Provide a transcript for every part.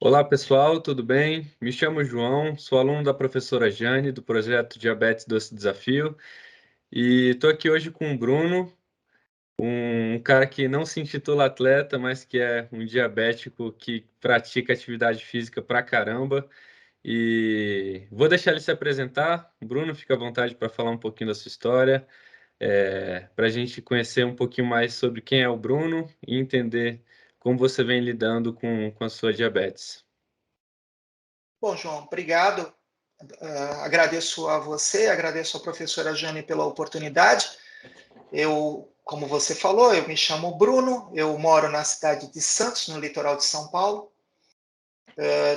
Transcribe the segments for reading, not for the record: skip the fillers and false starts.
Olá pessoal, tudo bem? Me chamo João, sou aluno da professora Jane do projeto Diabetes Doce Desafio e estou aqui hoje com o Bruno, um cara que não se intitula atleta, mas que é um diabético que pratica atividade física pra caramba. E vou deixar ele se apresentar. Bruno, fica à vontade para falar um pouquinho da sua história, para a gente conhecer um pouquinho mais sobre quem é o Bruno e entender como você vem lidando com a sua diabetes. Bom, João, obrigado. Agradeço a você, agradeço à professora Jane pela oportunidade. Como você falou, eu me chamo Bruno, eu moro na cidade de Santos, no litoral de São Paulo.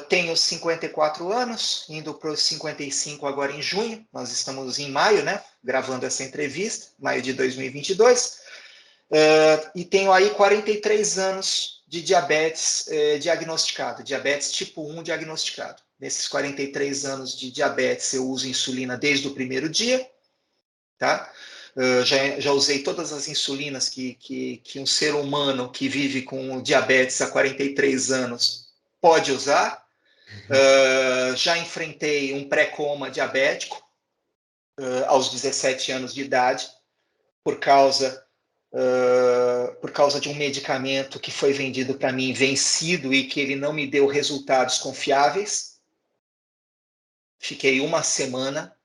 Tenho 54 anos, indo para os 55 agora em junho. Nós estamos em maio, né? Gravando essa entrevista, maio de 2022. E tenho aí 43 anos de diabetes diagnosticado, diabetes tipo 1 diagnosticado. Nesses 43 anos de diabetes, eu uso insulina desde o primeiro dia, tá? Já usei todas as insulinas que um ser humano que vive com diabetes há 43 anos pode usar. Já enfrentei um pré-coma diabético aos 17 anos de idade, por causa de um medicamento que foi vendido para mim vencido e que ele não me deu resultados confiáveis. Fiquei uma semana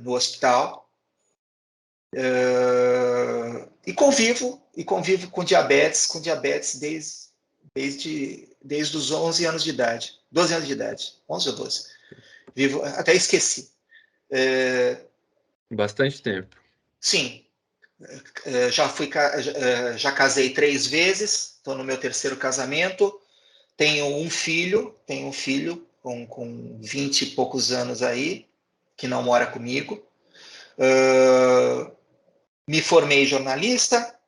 no hospital e convivo com diabetes desde os 11 anos de idade, 12 anos de idade, 11 ou 12. Vivo, até esqueci. Bastante tempo. Sim, já casei 3 vezes, estou no meu terceiro casamento. Tenho um filho com 20 e poucos anos aí, que não mora comigo. Me formei jornalista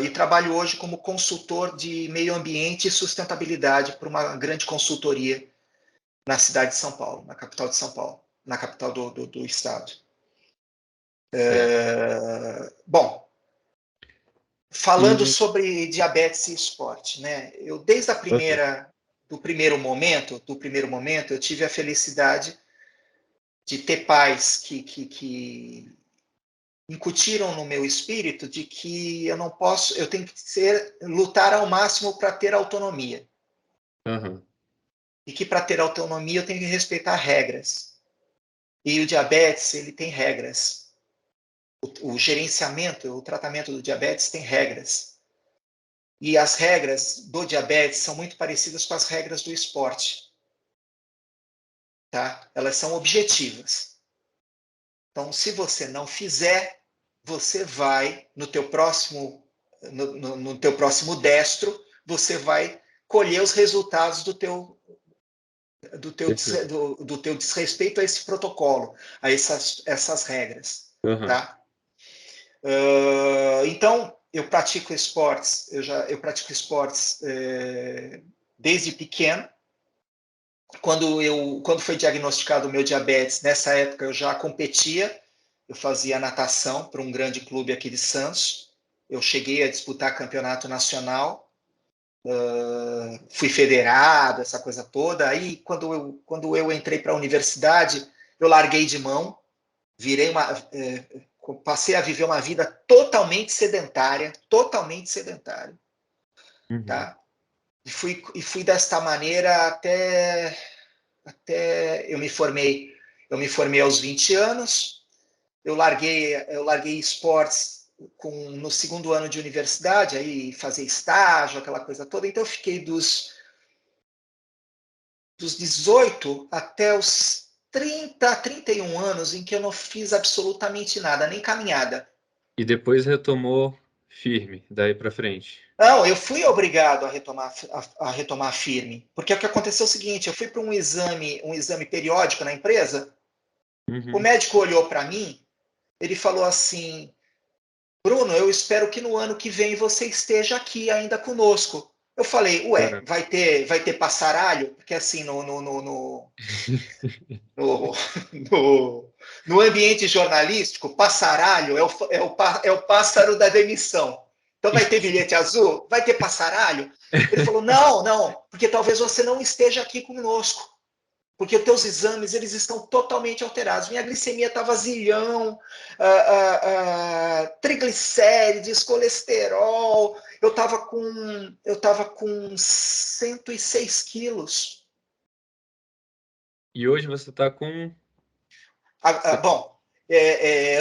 e trabalho hoje como consultor de meio ambiente e sustentabilidade para uma grande consultoria na cidade de São Paulo, na capital de São Paulo, na capital do estado. Bom, falando E sobre diabetes e esporte, né? Eu desde ok. do primeiro momento, eu tive a felicidade de ter pais que incutiram no meu espírito de que eu tenho que lutar ao máximo para ter autonomia. Aham. E que para ter autonomia eu tenho que respeitar regras. E o diabetes, ele tem regras. O gerenciamento, o tratamento do diabetes tem regras. E as regras do diabetes são muito parecidas com as regras do esporte. Tá? Elas são objetivas. Então, se você não fizer, você vai, no teu próximo destro, você vai colher os resultados Perfeito. do teu desrespeito a esse protocolo, a essas regras. Aham. Tá? Então, eu pratico esportes, desde pequeno. Quando foi diagnosticado o meu diabetes, nessa época eu já competia, eu fazia natação para um grande clube aqui de Santos, eu cheguei a disputar campeonato nacional, fui federado, essa coisa toda. Aí, quando eu entrei para a universidade, eu larguei de mão, passei a viver uma vida totalmente sedentária, Uhum. tá? E fui desta maneira até eu me formei aos 20 anos, eu larguei esportes no segundo ano de universidade, aí fazer estágio, aquela coisa toda. Então eu fiquei dos 18 até os 31 anos em que eu não fiz absolutamente nada, nem caminhada. E depois retomou firme, daí pra frente. Não, eu fui obrigado a retomar firme, porque o que aconteceu é o seguinte: eu fui para um exame periódico na empresa. O Uhum. médico olhou para mim, ele falou assim: Bruno, eu espero que no ano que vem você esteja aqui ainda conosco. Eu falei, ué, Caramba. vai ter passaralho? Porque assim, no, no ambiente jornalístico, passaralho é o pássaro da demissão. Então vai ter bilhete azul? Vai ter passaralho? Ele falou, não, não, porque talvez você não esteja aqui conosco. Porque os teus exames eles estão totalmente alterados. Minha glicemia estava zilhão, triglicérides, colesterol. Eu estava com 106 quilos. E hoje você está com... Bom,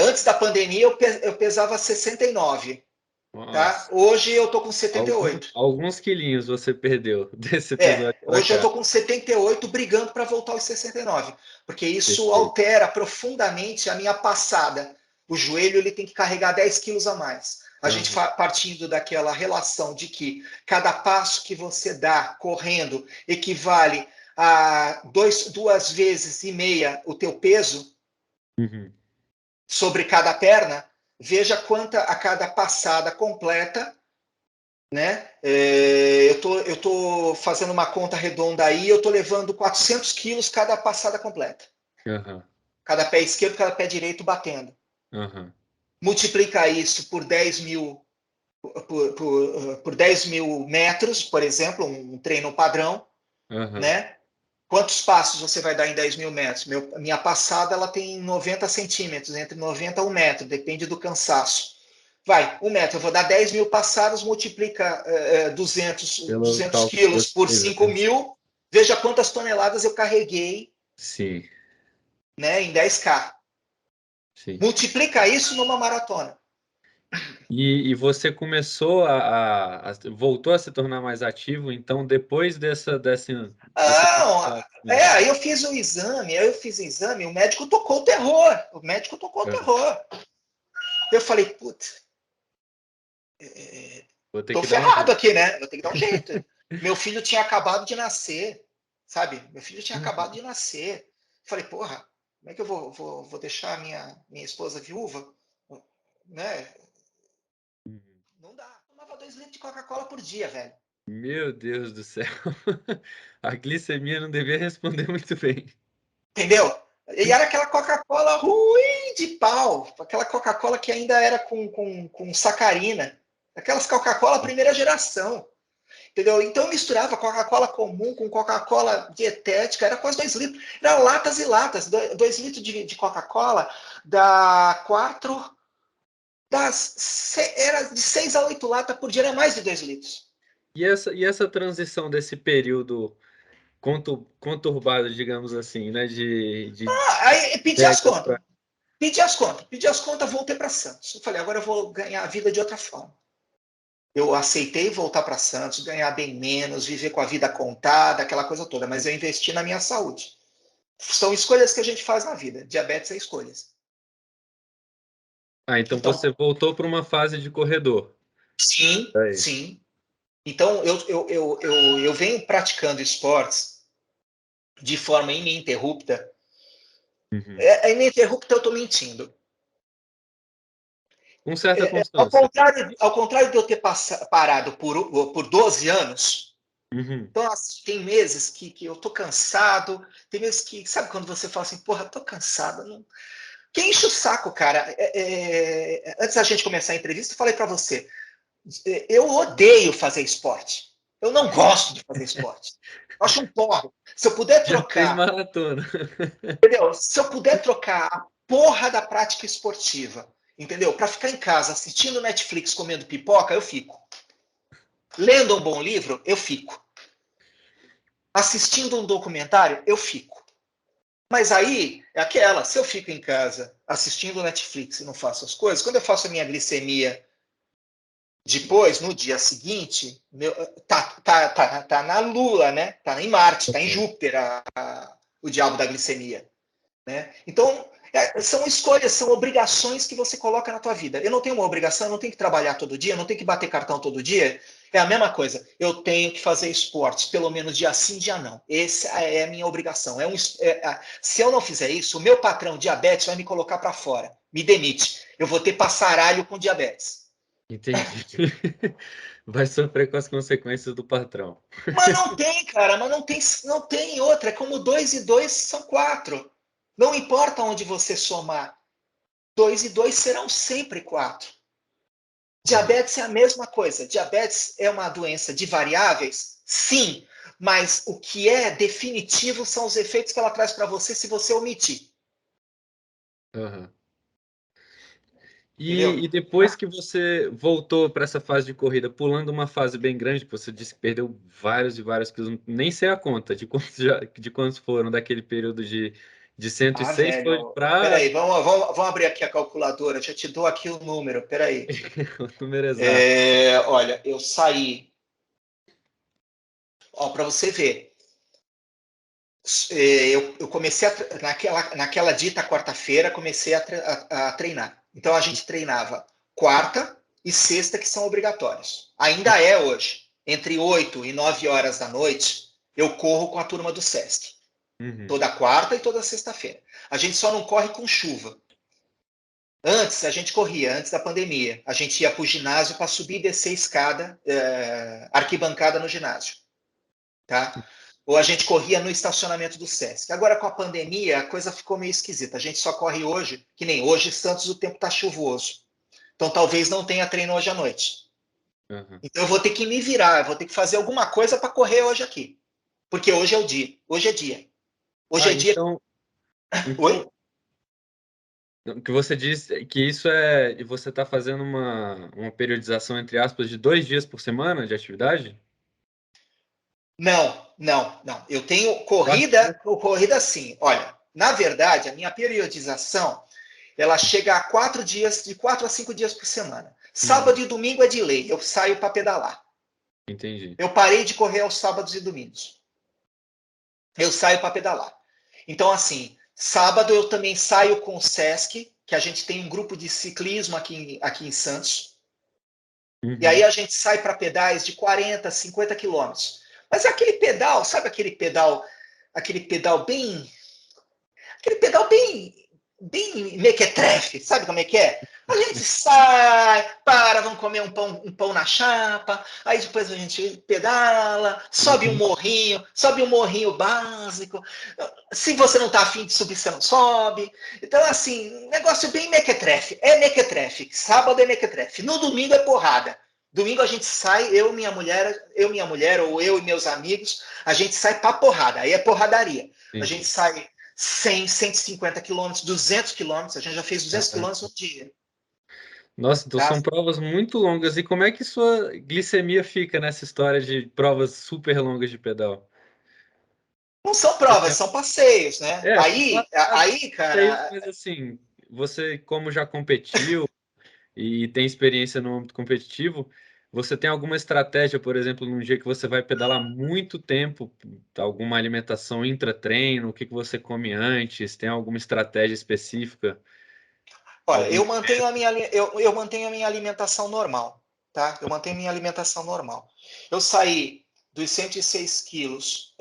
antes da pandemia eu pesava 69. Tá? Nossa, Hoje eu tô com 78. alguns quilinhos você perdeu desse episódio para Hoje eu cá. tô com 78 brigando para voltar aos 69, porque isso Perfeito. altera profundamente a minha passada. O joelho ele tem que carregar 10 quilos a mais. A gente partindo daquela relação de que cada passo que você dá correndo equivale a 2,5 vezes o teu peso Uhum. sobre cada perna, veja quanta a cada passada completa, né? Eu tô fazendo uma conta redonda aí, eu tô levando 400 quilos cada passada completa. Uhum. Cada pé esquerdo, cada pé direito batendo. Uhum. Multiplica isso por 10 mil, por 10 mil metros, por exemplo, um treino padrão, Uhum. né? Quantos passos você vai dar em 10 mil metros? Minha passada ela tem 90 centímetros, entre 90 a 1 metro, depende do cansaço. Vai, 1 metro, eu vou dar 10 mil passadas, multiplica 200, Pelo 200 cálculo que quilos você por fez, 5 né? mil, veja quantas toneladas eu carreguei, Sim, né, em 10K. sim. Multiplica isso numa maratona. E você começou voltou a se tornar mais ativo, então depois desse Ah, aprendizado com isso. aí eu fiz o exame, o médico tocou o terror. O médico tocou o Uhum. terror. Eu falei, putz, Vou ter tô que dar um ferrado jeito. aqui, né? Vou ter que dar um jeito. Meu filho tinha acabado de nascer, sabe? Meu filho tinha acabado Uhum. de nascer. Falei, porra, como é que eu vou deixar a minha esposa viúva? Né? Uhum. Não dá. Eu tomava 2 litros de Coca-Cola por dia, velho. Meu Deus do céu. A glicemia não devia responder muito bem. Entendeu? E era aquela Coca-Cola ruim de pau. Aquela Coca-Cola que ainda era com sacarina. Aquelas Coca-Cola primeira geração. Entendeu? Então eu misturava Coca-Cola comum com Coca-Cola dietética, era quase 2 litros. Era latas e latas. 2 litros de Coca-Cola dá 4. Era de 6 a 8 latas por dia, era mais de 2 litros. E essa transição desse período conturbado, digamos assim, né? De Aí pedi as regras contas. para. Pedi as contas, voltei para Santos. Eu falei, agora eu vou ganhar a vida de outra forma. Eu aceitei voltar para Santos, ganhar bem menos, viver com a vida contada, aquela coisa toda, mas eu investi na minha saúde. São escolhas que a gente faz na vida. Diabetes é escolhas. Ah, então Então, você voltou para uma fase de corredor. sim, É isso. sim. Então, eu venho praticando esportes de forma ininterrupta. Uhum. Ininterrupta, eu estou mentindo. Com certa Ao constância. contrário de eu ter parado por 12 anos, Uhum. então, assim, tem meses que eu tô cansado, tem meses que, sabe quando você fala assim, porra, tô cansado, não. Que enche o saco, cara. Antes da gente começar a entrevista, eu falei para você, eu odeio fazer esporte. Eu não gosto de fazer esporte. Eu acho um porre. Se eu puder Já fez trocar, maratona. entendeu? Se eu puder trocar a porra da prática esportiva, entendeu? Para ficar em casa assistindo Netflix, comendo pipoca, eu fico. Lendo um bom livro, eu fico. Assistindo um documentário, eu fico. Mas aí é aquela, se eu fico em casa assistindo Netflix e não faço as coisas, quando eu faço a minha glicemia depois, no dia seguinte, tá na Lua, né? Tá em Marte, tá em Júpiter o diabo da glicemia. Né? Então, são escolhas, são obrigações que você coloca na tua vida. Eu não tenho uma obrigação, eu não tenho que trabalhar todo dia, eu não tenho que bater cartão todo dia. É a mesma coisa. Eu tenho que fazer esporte, pelo menos dia sim, dia não. Essa é a minha obrigação. Se eu não fizer isso, o meu patrão diabetes vai me colocar para fora. Me demite. Eu vou ter passaralho com diabetes. Entendi. Vai sofrer com as consequências do patrão. Mas não tem, cara, mas não tem outra. É como 2 e 2 são 4. Não importa onde você somar. 2 e 2 serão sempre 4. Diabetes é a mesma coisa. Diabetes é uma doença de variáveis? Sim, mas o que é definitivo são os efeitos que ela traz para você se você omitir. Aham. Entendeu? E depois que você voltou para essa fase de corrida, pulando uma fase bem grande, que você disse que perdeu vários e vários quilos, nem sei a conta de quantos foram daquele período de cento e Ah, seis foi velho. para Peraí, vamos abrir aqui a calculadora. Já te dou aqui o número. Peraí. o número exato. Olha, eu saí. Ó, para você ver. Eu comecei naquela dita quarta-feira, comecei a treinar. Então a gente treinava quarta e sexta, que são obrigatórios. Ainda é hoje. Entre 8 e 9 horas da noite, eu corro com a turma do SESC. Uhum. Toda quarta e toda sexta-feira. A gente só não corre com chuva. Antes, a gente corria, antes da pandemia. A gente ia para o ginásio para subir e descer escada, arquibancada no ginásio. Tá? Ou a gente corria no estacionamento do SESC. Agora, com a pandemia, a coisa ficou meio esquisita. A gente só corre hoje, que nem hoje, Santos, o tempo está chuvoso. Então, talvez não tenha treino hoje à noite. Uhum. Então, eu vou ter que me virar, eu vou ter que fazer alguma coisa para correr hoje aqui. Porque hoje é o dia. Hoje é dia. Hoje Ah, é dia. então Oi? que você diz que isso e você está fazendo uma periodização, entre aspas, de 2 dias por semana de atividade? Não, não, não. Eu tenho 4 dias? corrida sim. Olha, na verdade, a minha periodização ela chega a 4 dias, de 4 a 5 dias por semana. Uhum. Sábado e domingo é de lei, eu saio para pedalar. Entendi. Eu parei de correr aos sábados e domingos. Eu saio para pedalar. Então, assim, sábado eu também saio com o Sesc, que a gente tem um grupo de ciclismo aqui em Santos. E aí Uhum. a gente sai para pedais de 40, 50 quilômetros. Mas é aquele pedal, sabe aquele pedal bem bem mequetrefe, sabe como é que é? A gente sai, vamos comer um pão na chapa, aí depois a gente pedala, sobe um morrinho básico. Se você não tá afim de subir, você não sobe. Então, assim, negócio bem mequetrefe. É mequetrefe. Sábado é mequetrefe. No domingo é porrada. Domingo a gente sai, minha mulher, ou eu e meus amigos, a gente sai pra porrada. Aí é porradaria. A gente Entendi. sai 100, 150 quilômetros, 200 quilômetros. A gente já fez 200 quilômetros Caraca. no dia. Nossa, então Tá? são provas muito longas. E como é que sua glicemia fica nessa história de provas super longas de pedal? Não são Você provas, tem- são passeios, né? claro, Aí, passeios, cara, mas assim, você como já competiu e tem experiência no âmbito competitivo, você tem alguma estratégia, por exemplo, num dia que você vai pedalar muito tempo, alguma alimentação intra-treino, o que que você come antes, tem alguma estratégia específica, olha, algum eu mantenho a minha alimentação normal, tá? Eu mantenho a minha alimentação normal. Eu saí dos 106 quilos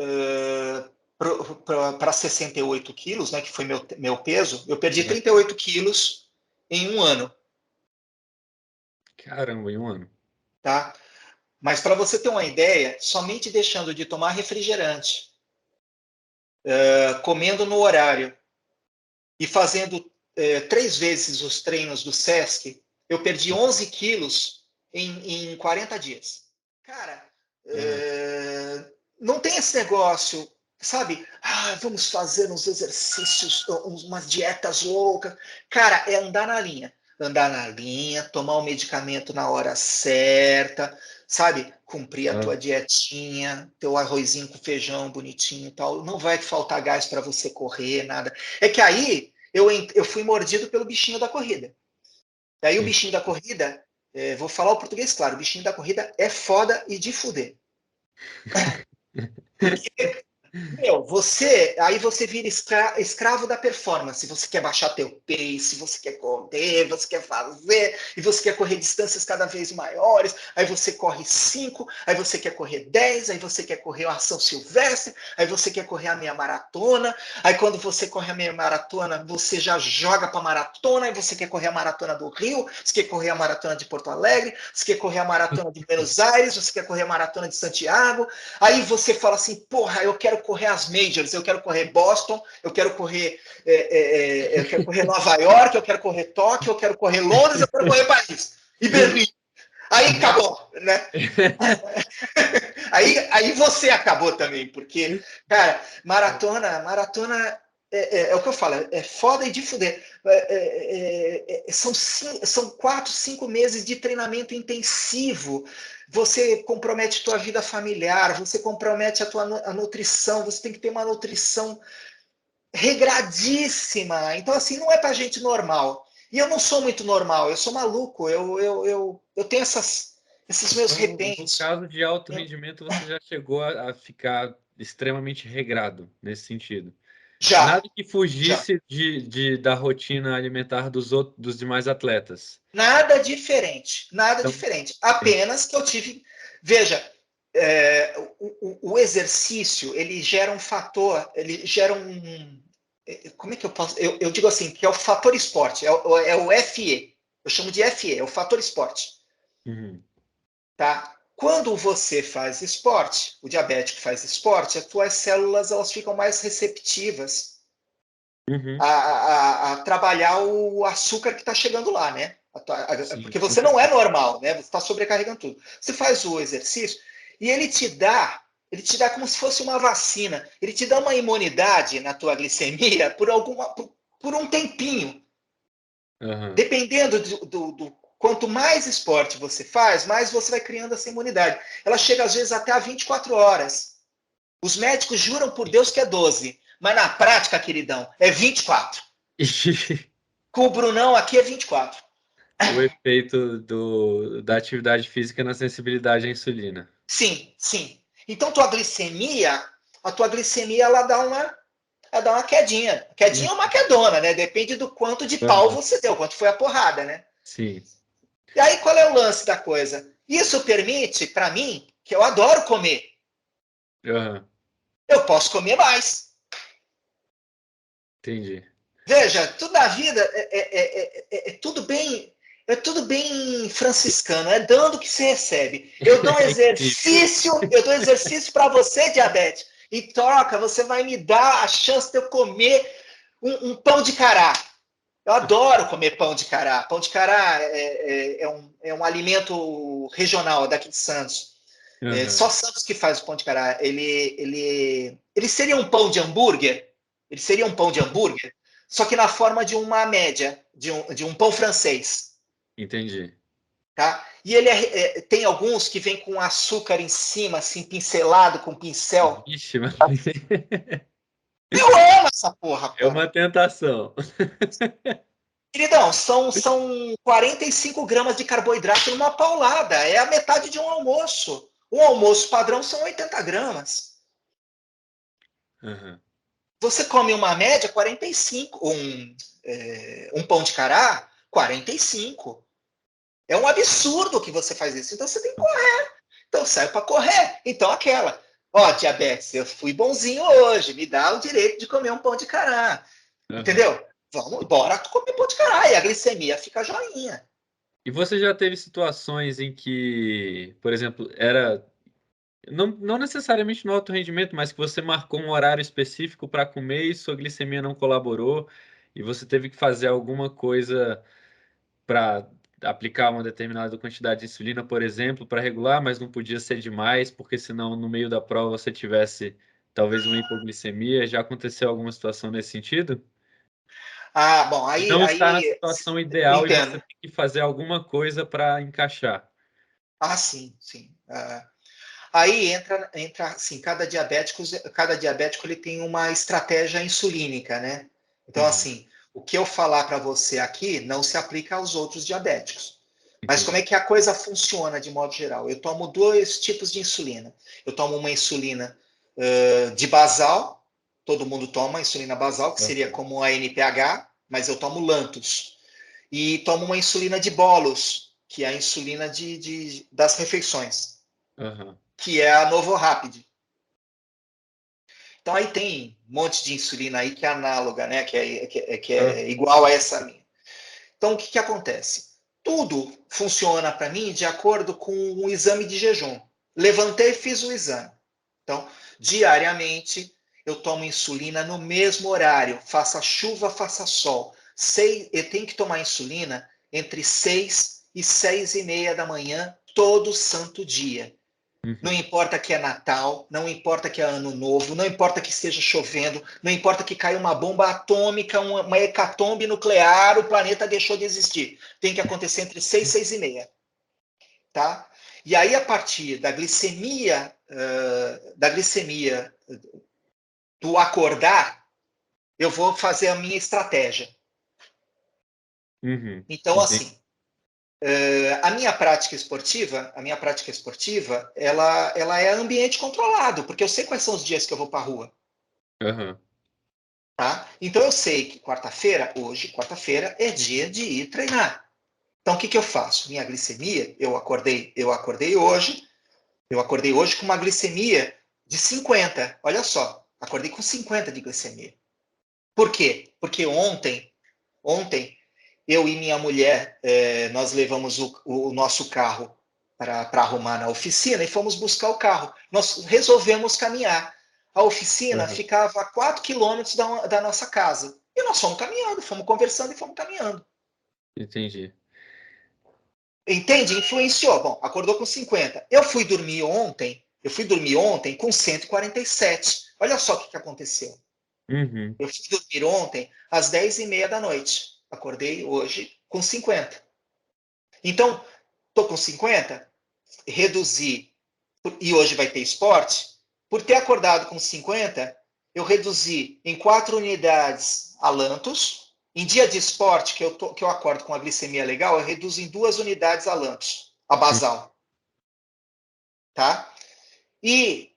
para 68 quilos, né, que foi meu peso. Eu perdi 38 quilos em um ano, caramba, em um ano. tá? Mas para você ter uma ideia, somente deixando de tomar refrigerante, comendo no horário e fazendo 3 vezes os treinos do SESC, eu perdi 11 quilos em 40 dias. Cara, Caraca. não tem esse negócio, sabe? Ah, vamos fazer uns exercícios, umas dietas loucas. Cara, é andar na linha. Andar na linha, tomar o medicamento na hora certa, sabe? Cumprir a Ah, tua dietinha, teu arrozinho com feijão bonitinho e tal. Não vai faltar gás para você correr, nada. É que aí eu fui mordido pelo bichinho da corrida. E aí o sim. bichinho da corrida, vou falar o português claro, o bichinho da corrida é foda e de fuder. Porque aí você vira escravo da performance. Você quer baixar teu pace, você quer correr, você quer fazer, e você quer correr distâncias cada vez maiores. Aí você corre 5, aí você quer correr 10, aí você quer correr uma ação silvestre, aí você quer correr a meia maratona. Aí quando você corre a meia maratona, você já joga para maratona, aí você quer correr a maratona do Rio, você quer correr a maratona de Porto Alegre, você quer correr a maratona de Buenos Aires, você quer correr a maratona de Santiago. Aí você fala assim, porra, eu quero correr as majors, eu quero correr Boston, eu quero correr Nova York, eu quero correr Tóquio, eu quero correr Londres, eu quero correr Paris e Berlim. Aí acabou, né? Aí você acabou também, porque, cara, maratona é o que eu falo, é foda e de fuder. São 4, 5 meses de treinamento intensivo. Você compromete a tua vida familiar, você compromete a nutrição, você tem que ter uma nutrição regradíssima. Então, assim, não é pra gente normal. E eu não sou muito normal, eu sou maluco, eu tenho esses meus Então, no repentos. caso de alto rendimento, você já chegou a ficar extremamente regrado nesse sentido. Já, Nada que já. fugisse da rotina alimentar dos demais atletas. Nada diferente, nada Então, diferente. tem- Apenas que eu tive. Veja, o exercício ele gera um fator, ele gera um. Como é que eu posso. Eu digo assim, que é o fator esporte, é o FE. Eu chamo de FE, é o fator esporte. Uhum, Tá? Quando você faz esporte, o diabético faz esporte, as tuas células elas ficam mais receptivas uhum, a trabalhar o açúcar que está chegando lá, né? sim, Porque com você não é certeza. normal, né? Você está sobrecarregando tudo. Você faz o exercício e ele te dá como se fosse uma vacina. Ele te dá uma imunidade na tua glicemia por um tempinho. Aham. Dependendo do quanto mais esporte você faz, mais você vai criando essa imunidade. Ela chega às vezes até a 24 horas. Os médicos juram por Deus que é 12, mas na prática, queridão, é 24. Com o Brunão aqui é 24. O efeito da atividade física na sensibilidade à insulina. Sim, sim. Então a tua glicemia ela dá uma quedinha. Quedinha é uma quedona, né? Depende do quanto de pau Aham, você deu, quanto foi a porrada, né? sim. E aí qual é o lance da coisa? Isso permite para mim, que eu adoro comer, Aham, eu posso comer mais. entendi. Veja, tudo na vida é tudo bem franciscano, é dando que se recebe. Eu dou exercício para você, diabetes. Em troca, você vai me dar a chance de eu comer um pão de cará. Eu adoro comer pão de cará. Pão de cará é um alimento regional daqui de Santos. Só Aham, Santos que faz o pão de cará. Ele seria um pão de hambúrguer. Ele seria um pão de hambúrguer, só que na forma de uma média, de um pão francês. entendi. Tá? E ele tem alguns que vem com açúcar em cima, assim, pincelado com pincel. Vixe, mas Eu amo essa porra, é pô. uma tentação. Queridão, são 45 gramas de carboidrato numa paulada. É a metade de um almoço. Um almoço padrão são 80 gramas. Aham, Você come uma média 45, um pão de cará, 45. É um absurdo que você faz isso. Então você tem que correr. Então sai para correr. Então aquela. Ó, diabetes, eu fui bonzinho hoje. Me dá o direito de comer um pão de cará. aham. Entendeu? Vamos embora comer pão de cará. E a glicemia fica joinha. E você já teve situações em que, por exemplo, era não necessariamente no alto rendimento, mas que você marcou um horário específico para comer e sua glicemia não colaborou e você teve que fazer alguma coisa para aplicar uma determinada quantidade de insulina, por exemplo, para regular, mas não podia ser demais, porque senão no meio da prova você tivesse talvez uma hipoglicemia. Já aconteceu alguma situação nesse sentido? Ah, bom, E aí, não está na aí situação ideal e você entendo. tem que fazer alguma coisa para encaixar. Ah, sim, sim. Aí entra assim, cada diabético ele tem uma estratégia insulínica, né? Então, Uhum, assim, o que eu falar para você aqui não se aplica aos outros diabéticos. Mas como é entendi. que a coisa funciona de modo geral? Eu tomo dois tipos de insulina. Eu tomo uma insulina de basal, todo mundo toma insulina basal, que seria Aham, como a NPH, mas eu tomo Lantus. E tomo uma insulina de bolos, que é a insulina das refeições, aham, que é a Novorapid. Então aí tem um monte de insulina aí que é análoga, né? Que é aham, igual a essa minha. Então o que acontece? Tudo funciona para mim de acordo com o exame de jejum. Levantei e fiz o exame. Então, diariamente, eu tomo insulina no mesmo horário, faça chuva, faça sol. Eu tenho que tomar insulina entre 6 e 6:30 da manhã, todo santo dia. Não Uhum. importa que é Natal, não importa que é Ano Novo, não importa que esteja chovendo, não importa que caia uma bomba atômica, uma hecatombe nuclear, o planeta deixou de existir. Tem que acontecer entre 6 e 6 e meia. Tá? E aí, a partir da glicemia do acordar, eu vou fazer a minha estratégia. Uhum. Então, Entendi. assim, a minha prática esportiva, ela é ambiente controlado, porque eu sei quais são os dias que eu vou para a rua. Aham. Tá? Então eu sei que quarta-feira, é dia de ir treinar. Então o que eu faço? Minha glicemia, eu acordei hoje com uma glicemia de 50. Olha só, acordei com 50 de glicemia. Por quê? Porque ontem eu e minha mulher, nós levamos o nosso carro para arrumar na oficina e fomos buscar o carro. Nós resolvemos caminhar. A oficina Aham. ficava a 4 quilômetros da nossa casa. E nós fomos caminhando, fomos conversando e fomos caminhando. Entendi. Entende? Influenciou. Bom, acordou com 50. Eu fui dormir ontem com 147. Olha só o que aconteceu. Uhum. Eu fui dormir ontem às 10h30 da noite. Acordei hoje com 50. Então, estou com 50, reduzi, e hoje vai ter esporte, por ter acordado com 50, eu reduzi em 4 unidades a Lantus. Em dia de esporte, que eu acordo com a glicemia legal, eu reduzo em 2 unidades a Lantus, a basal. Tá? E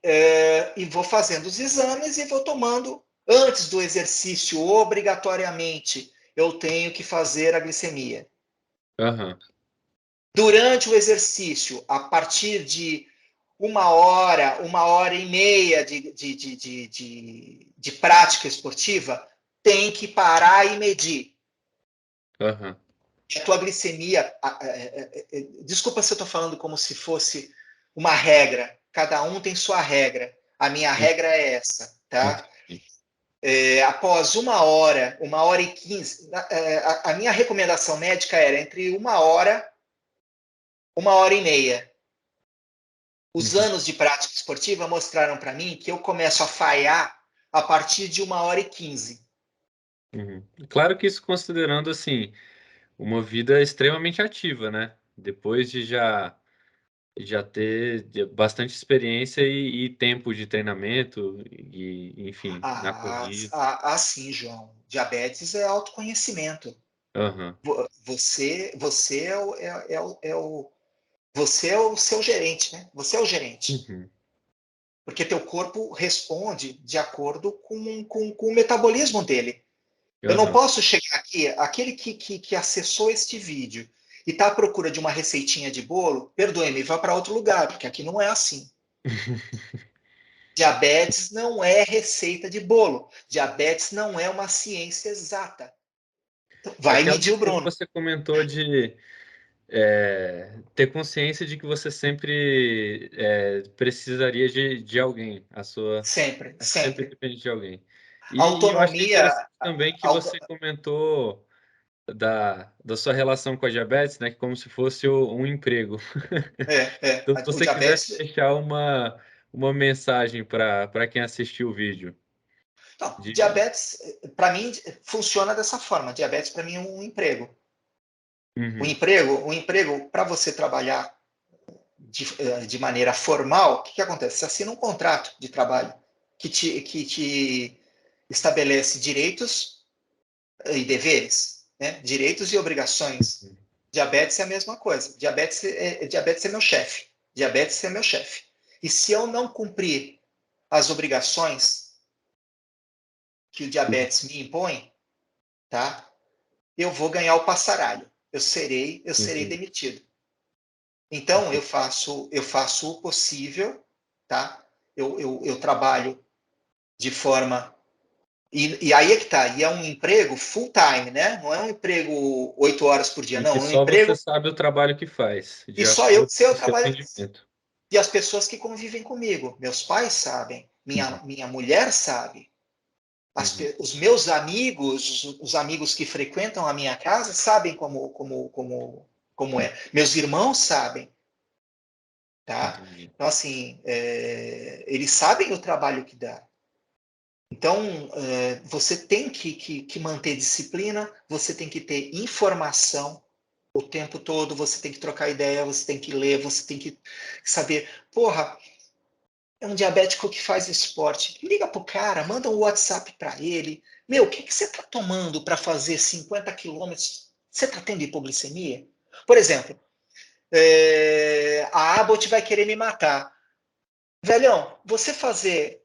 vou fazendo os exames e vou tomando. Antes do exercício, obrigatoriamente, eu tenho que fazer a glicemia. Aham. Durante o exercício, a partir de 1 hora e meia de prática esportiva, tem que parar e medir. Aham. A tua glicemia, desculpa se eu estou falando como se fosse uma regra, cada um tem sua regra. A minha regra é essa, tá? Entendi. Após 1 hora e 15, a minha recomendação médica era entre 1 hora e meia. Os Uhum. anos de prática esportiva mostraram para mim que eu começo a falhar a partir de 1 hora e 15. Uhum. Claro que isso considerando, assim, uma vida extremamente ativa, né? Depois de já ter bastante experiência e tempo de treinamento e, enfim, na corrida. Sim, João. Diabetes é autoconhecimento. Aham. Você você é o seu gerente, né? Você é o gerente. Uhum. Porque teu corpo responde de acordo com o metabolismo dele. Eu não Aham. posso chegar aqui, aquele que acessou este vídeo e está à procura de uma receitinha de bolo, perdoe-me, vá para outro lugar, porque aqui não é assim. Diabetes não é receita de bolo. Diabetes não é uma ciência exata. Então, vai Aquela medir o questão que Bruno. você comentou de ter consciência de que você sempre precisaria de alguém, Sempre, sempre sempre. depende de alguém. E eu achei Autonomia. interessante também que Auto, você comentou da sua relação com a diabetes, né, que como se fosse um emprego. Então, se o você quisesse diabetes. deixar uma mensagem para quem assistiu o vídeo. Não, De... diabetes, para mim, funciona dessa forma. Diabetes, para mim, é um emprego. Uhum. O emprego para você trabalhar de maneira formal, o que acontece? Você assina um contrato de trabalho que te estabelece direitos e deveres, né? Direitos e obrigações. Diabetes é a mesma coisa. Diabetes é meu chefe. Diabetes é meu chefe. E se eu não cumprir as obrigações que o diabetes me impõe, tá? Eu vou ganhar o passaralho. Eu serei Entendi. demitido. Então eu faço o possível, tá? Eu trabalho de forma e aí é que tá. E é um emprego full time, né? Não é um emprego 8 horas por dia, E não. que É um só você emprego sabe o trabalho que faz, e de só eu acordo sei com o o seu trabalho rendimento. e as pessoas que convivem comigo. Meus pais sabem, Uhum. minha mulher sabe. Uhum. Os meus amigos, os amigos que frequentam a minha casa sabem como é. Meus irmãos sabem. tá? Entendi. Então, assim, eles sabem o trabalho que dá. Então, você tem que manter disciplina, você tem que ter informação o tempo todo, você tem que trocar ideia, você tem que ler, você tem que saber. Porra, é um diabético que faz esporte. Liga pro cara, manda um WhatsApp para ele. Meu, o que, que você está tomando para fazer 50 quilômetros? Você está tendo hipoglicemia? Por exemplo, a Abbott vai querer me matar. Velhão, você fazer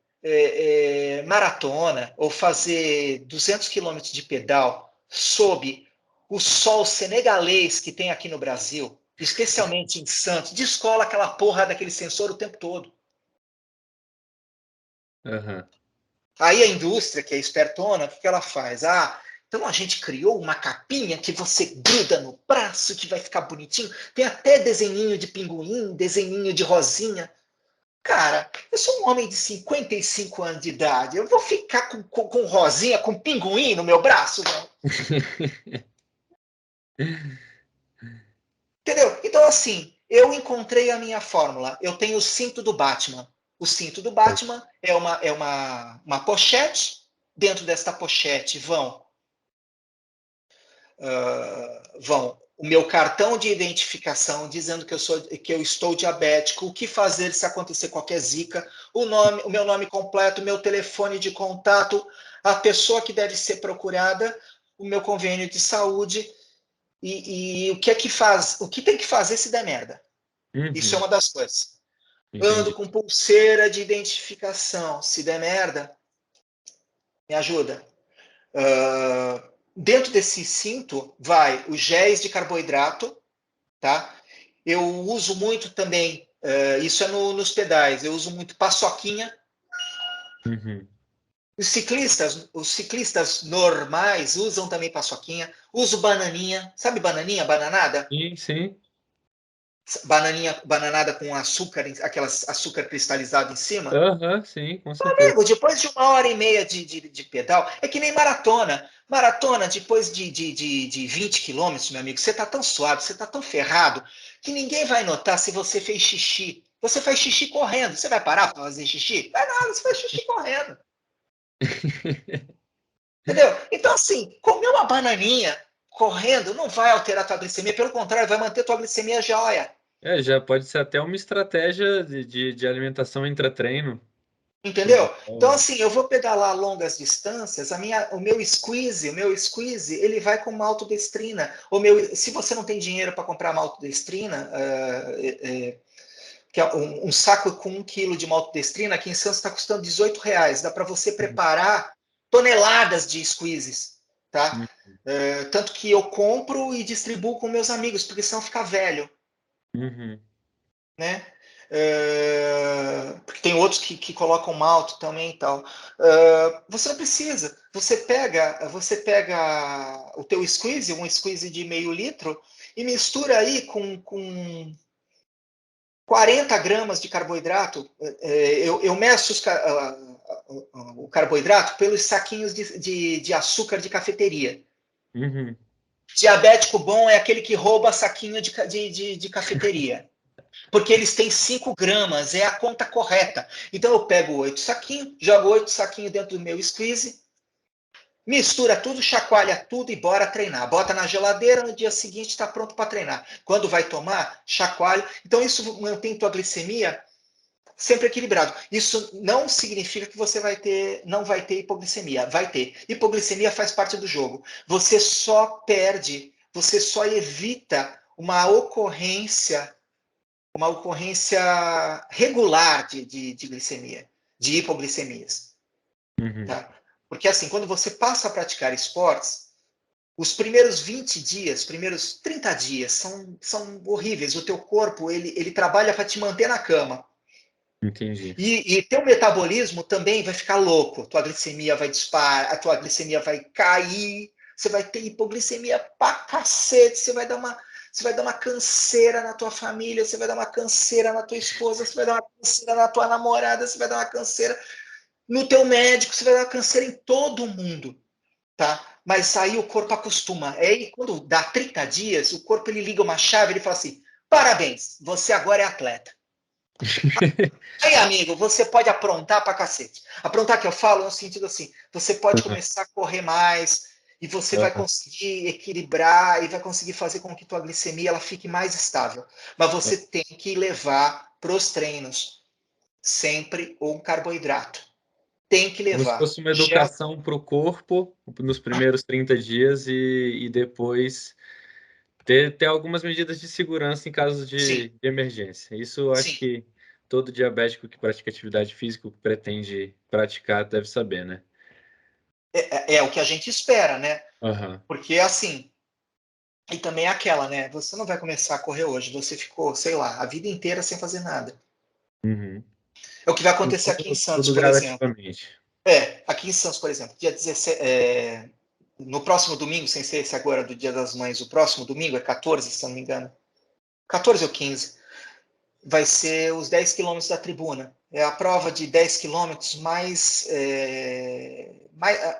maratona ou fazer 200 quilômetros de pedal sob o sol senegalês que tem aqui no Brasil, especialmente em Santos, descola aquela porra daquele sensor o tempo todo. Aham. Aí a indústria, que é espertona, o que ela faz? Então a gente criou uma capinha que você gruda no braço, que vai ficar bonitinho. Tem até desenhinho de pinguim, desenhinho de rosinha. Cara, eu sou um homem de 55 anos de idade. Eu vou ficar com rosinha, com pinguim no meu braço, não? Entendeu? Então, assim, eu encontrei a minha fórmula. Eu tenho o cinto do Batman. O cinto do Batman é uma pochete. Dentro desta pochete vão o meu cartão de identificação dizendo que eu estou diabético, o que fazer se acontecer qualquer zika, o meu nome completo, o meu telefone de contato, a pessoa que deve ser procurada, o meu convênio de saúde e o que é que faz, o que tem que fazer se der merda. Isso é Uhum. uma das coisas. Ando Entendi. com pulseira de identificação. Se der merda, me ajuda. Dentro desse cinto vai os géis de carboidrato, tá? Eu uso muito também, isso é nos pedais, eu uso muito paçoquinha. Uhum. Os ciclistas normais usam também paçoquinha. Uso bananinha, sabe bananinha, bananada? Sim, sim. Bananinha, bananada com açúcar, aquelas açúcar cristalizado em cima. Aham, sim, com certeza. Amigo, depois de 1 hora e meia de pedal, é que nem maratona. Maratona, depois de 20 quilômetros, meu amigo, você está tão suave, você está tão ferrado, que ninguém vai notar se você fez xixi. Você faz xixi correndo. Você vai parar para fazer xixi? Vai nada, você faz xixi correndo. Entendeu? Então, assim, comer uma bananinha correndo não vai alterar a tua glicemia, pelo contrário, vai manter a tua glicemia jóia. Já pode ser até uma estratégia de alimentação intra-treino. Entendeu? Então, assim, eu vou pedalar longas distâncias, o meu squeeze, ele vai com maltodestrina. Se você não tem dinheiro para comprar maltodestrina, que é um saco com 1 quilo de maltodestrina, aqui em Santos está custando R$ 18. Dá para você preparar toneladas de squeezes, tá? Tanto que eu compro e distribuo com meus amigos, porque senão fica velho, Uhum. né? Porque tem outros que colocam malto também e tal. Você não precisa. Você pega o teu squeeze, um squeeze de meio litro, e mistura aí com 40 gramas de carboidrato. Eu meço o carboidrato pelos saquinhos de açúcar de cafeteria. Uhum. Diabético bom é aquele que rouba saquinho de cafeteria. Porque eles têm 5 gramas, é a conta correta. Então eu pego 8 saquinhos, jogo 8 saquinhos dentro do meu squeeze, mistura tudo, chacoalha tudo e bora treinar. Bota na geladeira, no dia seguinte está pronto para treinar. Quando vai tomar, chacoalha. Então isso mantém tua glicemia sempre equilibrado. Isso não significa que você não vai ter hipoglicemia. Vai ter. Hipoglicemia faz parte do jogo. Você só perde, você só evita uma ocorrência regular de glicemia, de hipoglicemias. Uhum. Tá? Porque assim, quando você passa a praticar esportes, os primeiros 20 dias, primeiros 30 dias são horríveis. O teu corpo ele trabalha para te manter na cama. Entendi. E teu metabolismo também vai ficar louco. Tua glicemia vai disparar, a tua glicemia vai cair, você vai ter hipoglicemia pra cacete, você vai dar uma canseira na tua família, você vai dar uma canseira na tua esposa, você vai dar uma canseira na tua namorada, você vai dar uma canseira no teu médico, você vai dar uma canseira em todo mundo, tá? Mas aí o corpo acostuma. Aí quando dá 30 dias, o corpo ele liga uma chave, ele fala assim: "Parabéns, você agora é atleta". Aí, amigo, você pode aprontar pra cacete. Aprontar que eu falo no sentido assim, você pode começar a correr mais e você vai Aham, conseguir equilibrar e vai conseguir fazer com que tua glicemia ela fique mais estável. Mas você tem que levar para os treinos sempre um carboidrato. Tem que como se levar. fosse uma Já, educação para o corpo nos primeiros 30 dias e depois ter algumas medidas de segurança em caso sim, de emergência. Isso eu acho sim. que todo diabético que pratica atividade física, ou que pretende praticar, deve saber, né? É o que a gente espera, né? Aham. Porque assim, e também é aquela, né? Você não vai começar a correr hoje, você ficou, sei lá, a vida inteira sem fazer nada. Uhum. É o que vai acontecer aqui em Santos, Tudo por exemplo. gradativamente. Aqui em Santos, por exemplo, dia 17, no próximo domingo, sem ser esse agora do Dia das Mães, o próximo domingo é 14, se eu não me engano. 14 ou 15, vai ser os 10 quilômetros da tribuna. É a prova de 10 quilômetros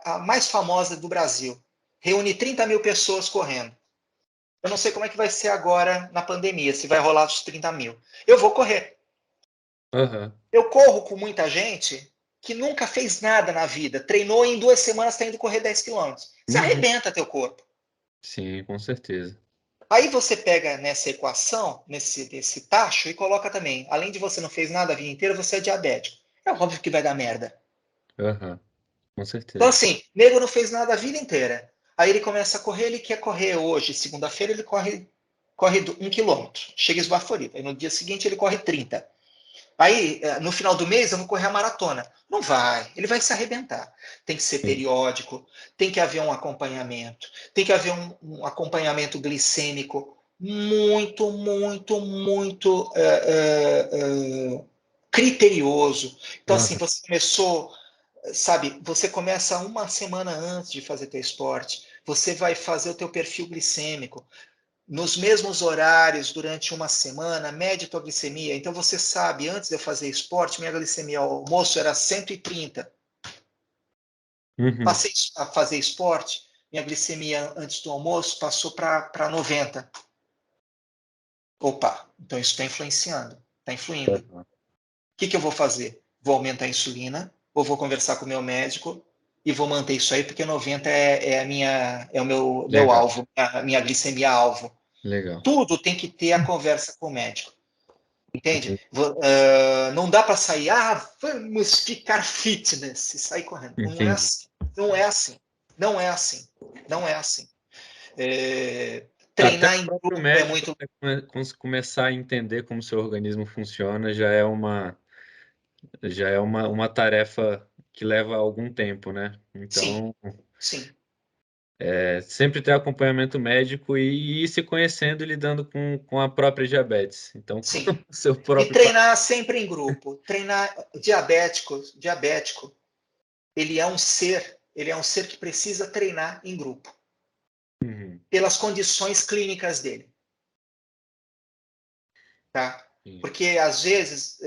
a mais famosa do Brasil. Reúne 30 mil pessoas correndo. Eu não sei como é que vai ser agora na pandemia, se vai rolar os 30 mil. Eu vou correr. Aham. Eu corro com muita gente que nunca fez nada na vida, treinou e em 2 semanas está indo correr 10 quilômetros. Você Uhum. arrebenta teu corpo. Sim, com certeza. Aí você pega nessa equação, nesse tacho, e coloca também, além de você não fez nada a vida inteira, você é diabético. É óbvio que vai dar merda. Aham. Com Então, certeza. assim, nego não fez nada a vida inteira. Aí ele começa a correr, ele quer correr hoje, segunda-feira, ele corre 1 quilômetro, chega esbaforido. Aí no dia seguinte ele corre 30. Aí, no final do mês, eu vou correr a maratona. Não vai, ele vai se arrebentar. Tem que ser Sim. periódico, tem que haver um acompanhamento, tem que haver um acompanhamento glicêmico muito, muito, muito criterioso. Então, assim, Aham. você começou, sabe, você começa uma semana antes de fazer teu esporte, você vai fazer o teu perfil glicêmico, nos mesmos horários durante uma semana, mede tua glicemia. Então você sabe, antes de eu fazer esporte, minha glicemia ao almoço era 130. Uhum. Passei a fazer esporte, minha glicemia antes do almoço passou para 90. Opa, então isso está influenciando, está influindo. O Aham. que eu vou fazer? Vou aumentar a insulina, ou vou conversar com o meu médico e vou manter isso aí, porque 90 é o meu Legal, alvo, a minha glicemia alvo. legal. Tudo tem que ter a conversa com o médico. Entende? Entendi. Não dá para sair, vamos ficar fitness e sair correndo. Não é Entendi. assim. Não é assim. Não é assim. Não é assim. É, Até treinar o em próprio grupo é médico muito. começar a entender como seu organismo funciona já é uma tarefa que leva algum tempo, né? Sim, Então, sim, sempre ter acompanhamento médico e ir se conhecendo e lidando com a própria diabetes. Então, sim. com o seu E próprio. treinar sempre em grupo. Treinar diabético, ele é um ser que precisa treinar em grupo, Uhum. pelas condições clínicas dele, tá? Sim. Porque às vezes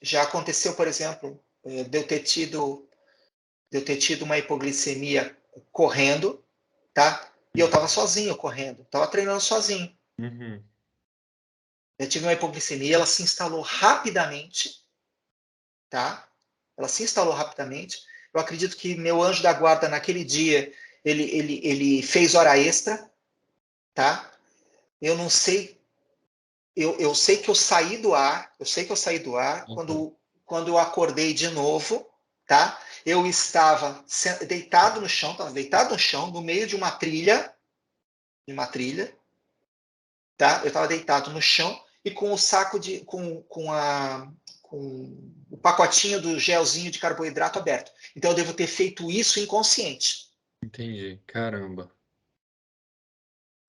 já aconteceu, por exemplo, de eu ter tido uma hipoglicemia correndo, tá? E eu estava sozinho correndo, estava treinando sozinho. Uhum. Eu tive uma hipoglicemia, ela se instalou rapidamente, tá? Ela se instalou rapidamente. Eu acredito que meu anjo da guarda naquele dia ele fez hora extra, tá? Eu não sei, eu sei que eu saí do ar, eu sei que eu saí do ar Uhum. quando eu acordei de novo, tá? Eu estava deitado no chão, no meio de uma trilha, tá? Eu estava deitado no chão e com o saco com o pacotinho do gelzinho de carboidrato aberto. Então eu devo ter feito isso inconsciente, Entendi. Caramba.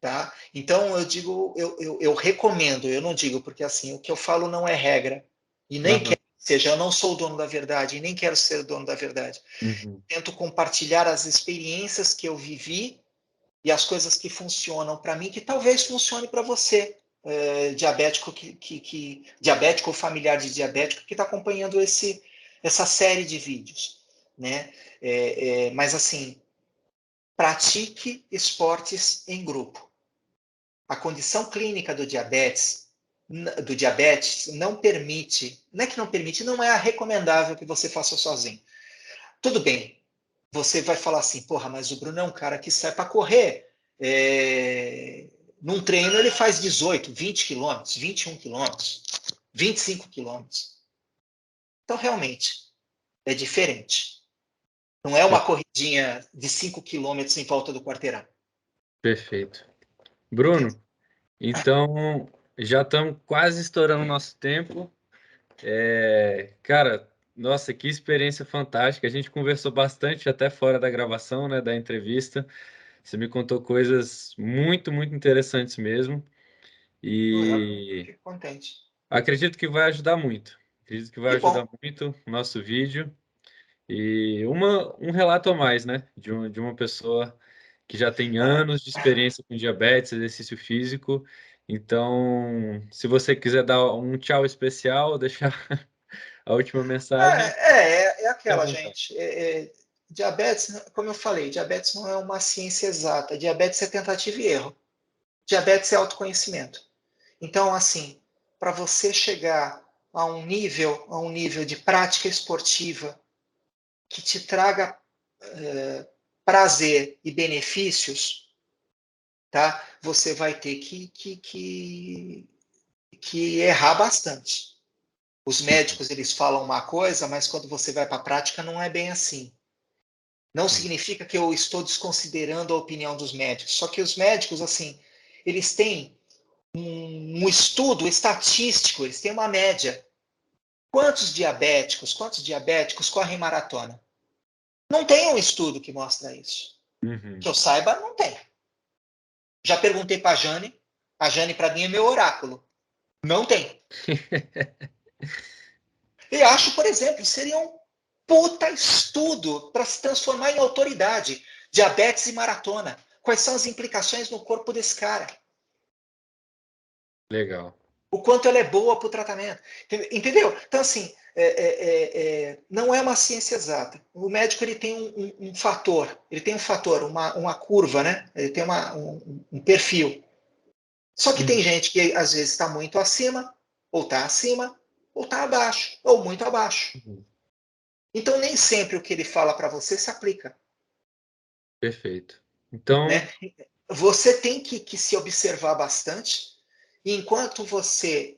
tá? Então eu digo, eu recomendo, eu não digo porque assim o que eu falo não é regra e nem Aham. quero que seja, eu não sou o dono da verdade e nem quero ser o dono da verdade. Uhum. Tento compartilhar as experiências que eu vivi e as coisas que funcionam para mim, que talvez funcione para você, diabético diabético ou familiar de diabético que está acompanhando essa série de vídeos, né? Mas assim, pratique esportes em grupo. A condição clínica do diabetes do diabetes não permite, não é que não permite, não é recomendável que você faça sozinho. Tudo bem, você vai falar assim, porra, mas o Bruno é um cara que sai para correr. Num treino ele faz 18, 20 quilômetros, 21 quilômetros, 25 quilômetros. Então, realmente, é diferente. Não é uma corridinha de 5 quilômetros em volta do quarteirão. Perfeito. Entende? Bruno, então já estamos quase estourando o nosso tempo. Cara, nossa, que experiência fantástica. A gente conversou bastante até fora da gravação, né, da entrevista. Você me contou coisas muito, muito interessantes mesmo. Eu E fico contente. acredito que vai ajudar muito. Acredito que vai Que ajudar bom. muito o nosso vídeo. E um relato a mais, né? De uma pessoa que já tem anos de experiência com diabetes, exercício físico. Então, se você quiser dar um tchau especial, deixar a última mensagem, É fique à aquela, vontade. gente. Diabetes, como eu falei, diabetes não é uma ciência exata. Diabetes é tentativa e erro. Diabetes é autoconhecimento. Então, assim, para você chegar a um nível de prática esportiva que te traga prazer e benefícios, tá? Você vai ter que errar bastante. Os médicos eles falam uma coisa, mas quando você vai para a prática não é bem assim. Não significa que eu estou desconsiderando a opinião dos médicos. Só que os médicos, assim, eles têm um estudo estatístico, eles têm uma média. Quantos diabéticos correm maratona? Não tem um estudo que mostra isso. Uhum. Que eu saiba, não tem. Já perguntei para a Jane para mim é meu oráculo. Não tem. E acho, por exemplo, seria um puta estudo para se transformar em autoridade. Diabetes e maratona. Quais são as implicações no corpo desse cara? Legal. O quanto ela é boa para o tratamento. Entendeu? Então, assim, não é uma ciência exata. O médico ele tem um fator, uma curva, né? Ele tem um perfil. Só que tem Uhum. gente que às vezes está muito acima, ou está abaixo, ou muito abaixo. Uhum. Então, nem sempre o que ele fala para você se aplica. Perfeito. Então, Né? Você tem que se observar bastante, e enquanto você,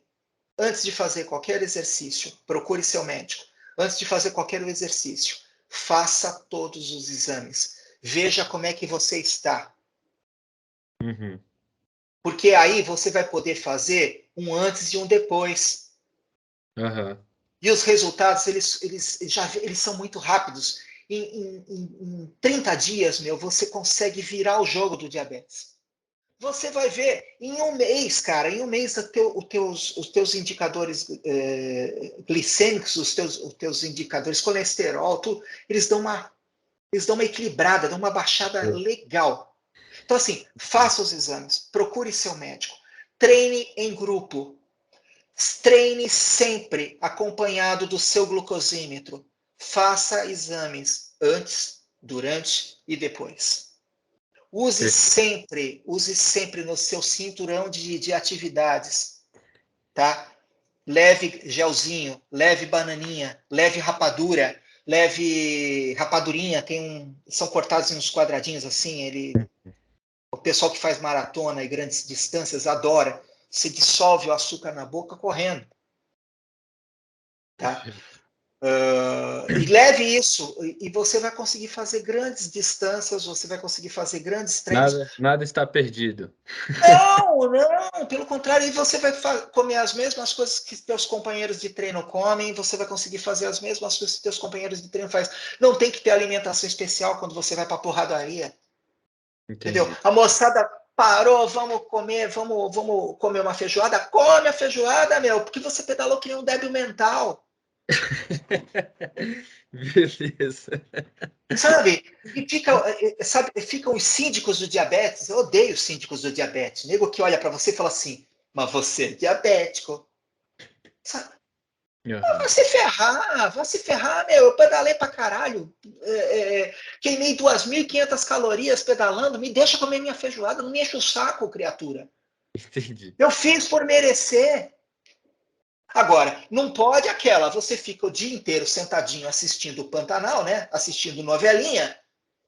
antes de fazer qualquer exercício, procure seu médico. Antes de fazer qualquer exercício, faça todos os exames. Veja como é que você está. uhum. Porque aí você vai poder fazer um antes e um depois. Aham. E os resultados, eles são muito rápidos. Em 30 dias, você consegue virar o jogo do diabetes. Você vai ver em um mês, cara, em um mês os teus indicadores glicêmicos, os teus indicadores colesterol, tudo, eles dão uma equilibrada, dão uma baixada legal. Então, assim, faça os exames, procure seu médico, treine em grupo, treine sempre acompanhado do seu glucosímetro. Faça exames antes, durante e depois. Use sempre no seu cinturão de atividades, tá? Leve gelzinho, leve bananinha, leve rapadura, leve rapadurinha, são cortados em uns quadradinhos assim, o pessoal que faz maratona e grandes distâncias adora. Se dissolve o açúcar na boca correndo, tá? Perfeito. E leve isso, e você vai conseguir fazer grandes distâncias, você vai conseguir fazer grandes treinos. Nada está perdido. Não, pelo contrário, aí você vai comer as mesmas coisas que teus companheiros de treino comem, você vai conseguir fazer as mesmas coisas que teus companheiros de treino fazem. Não tem que ter alimentação especial quando você vai para a porradaria, entendeu? Entendi. A moçada parou, vamos comer uma feijoada, come a feijoada, meu, porque você pedalou que nem um débil mental. Beleza. Sabe? Ficam os síndicos do diabetes. Eu odeio os síndicos do diabetes. Nego que olha para você e fala assim: mas você é diabético. Sabe? Aham. Vai se ferrar, meu. Eu pedalei pra caralho. Queimei 2.500 calorias pedalando. Me deixa comer minha feijoada. Não me enche o saco, criatura. Entendi. Eu fiz por merecer. Agora, não pode aquela, você fica o dia inteiro sentadinho assistindo o Pantanal, né? Assistindo novelinha,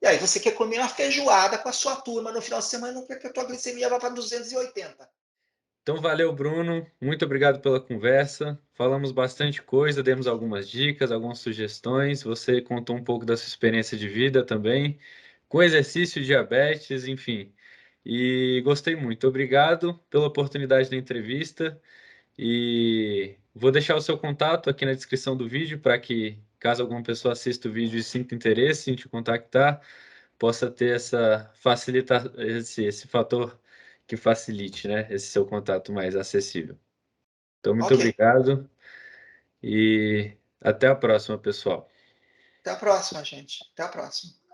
e aí você quer comer uma feijoada com a sua turma no final de semana, porque a tua glicemia vai para 280. Então, valeu, Bruno. Muito obrigado pela conversa. Falamos bastante coisa, demos algumas dicas, algumas sugestões. Você contou um pouco da sua experiência de vida também, com exercício, diabetes, enfim. E gostei muito. Obrigado pela oportunidade da entrevista. E vou deixar o seu contato aqui na descrição do vídeo para que, caso alguma pessoa assista o vídeo e sinta interesse em te contactar, possa ter essa facilita esse fator que facilite, né, esse seu contato mais acessível. Então, muito Ok, obrigado e até a próxima, pessoal. até a próxima, gente. Até a próxima.